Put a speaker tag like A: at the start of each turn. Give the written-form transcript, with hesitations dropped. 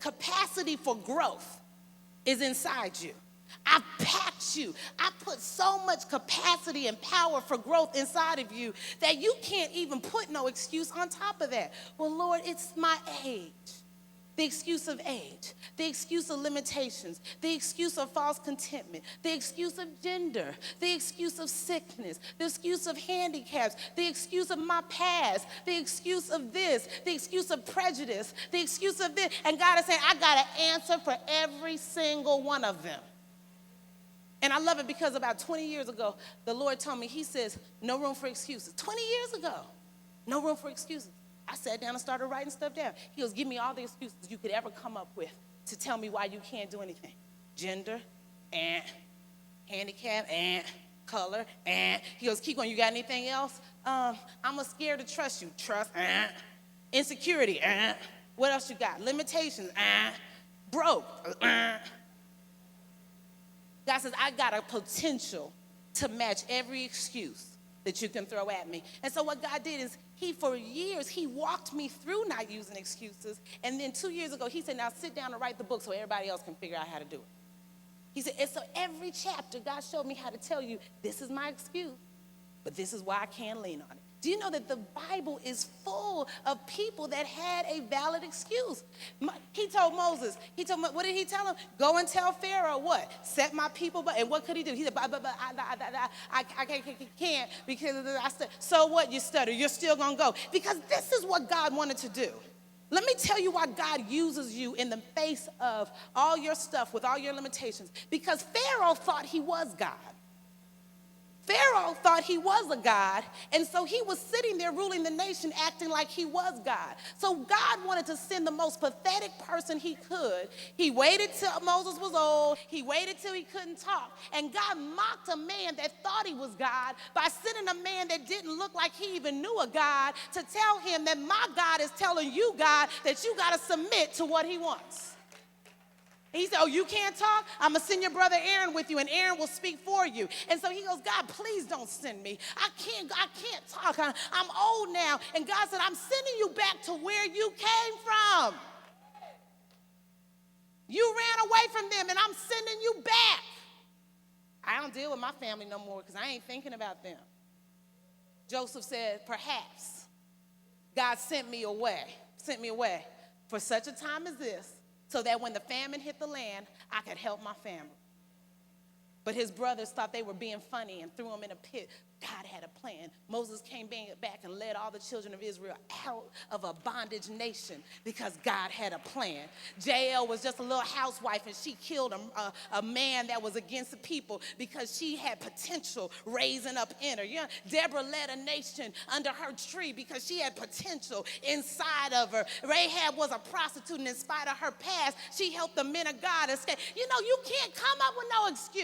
A: capacity for growth is inside you. I packed you. I put so much capacity and power for growth inside of you that you can't even put no excuse on top of that. Well, Lord, it's my age. The excuse of age, the excuse of limitations, the excuse of false contentment, the excuse of gender, the excuse of sickness, the excuse of handicaps, the excuse of my past, the excuse of this, the excuse of prejudice, the excuse of this. And God is saying, I got an answer for every single one of them. And I love it because about 20 years ago, the Lord told me, he says, no room for excuses. 20 years ago, no room for excuses. I sat down and started writing stuff down. He goes, give me all the excuses you could ever come up with to tell me why you can't do anything. Gender, and handicap, and color, and he goes, keep going, you got anything else? I'm scared to trust you. Trust, insecurity, what else you got? Limitations, broke, God says, I got a potential to match every excuse that you can throw at me. And so what God did is, for years, he walked me through not using excuses. And then 2 years ago, he said, now sit down and write the book so everybody else can figure out how to do it. He said, and so every chapter, God showed me how to tell you, this is my excuse, but this is why I can't lean on it. Do you know that the Bible is full of people that had a valid excuse? He told Moses, what did he tell him? Go and tell Pharaoh what? Set my people, and what could he do? He said, I can't because I said, so what, you stutter, you're still gonna go. Because this is what God wanted to do. Let me tell you why God uses you in the face of all your stuff with all your limitations. Because Pharaoh thought he was God. Pharaoh thought he was a God, and so he was sitting there ruling the nation acting like he was God. So God wanted to send the most pathetic person he could. He waited till Moses was old. He waited till he couldn't talk. And God mocked a man that thought he was God by sending a man that didn't look like he even knew a God to tell him that my God is telling you, God, that you got to submit to what he wants. He said, oh, you can't talk? I'm going to send your brother Aaron with you, and Aaron will speak for you. And so he goes, God, please don't send me. I can't talk. I'm old now. And God said, I'm sending you back to where you came from. You ran away from them, and I'm sending you back. I don't deal with my family no more because I ain't thinking about them. Joseph said, perhaps God sent me away for such a time as this, so that when the famine hit the land, I could help my family. But his brothers thought they were being funny and threw him in a pit. God had a plan. Moses came back and led all the children of Israel out of a bondage nation because God had a plan. Jael was just a little housewife, and she killed a man that was against the people because she had potential raising up in her. Yeah, Deborah led a nation under her tree because she had potential inside of her. Rahab was a prostitute, and in spite of her past, she helped the men of God escape. You know, you can't come up with no excuse.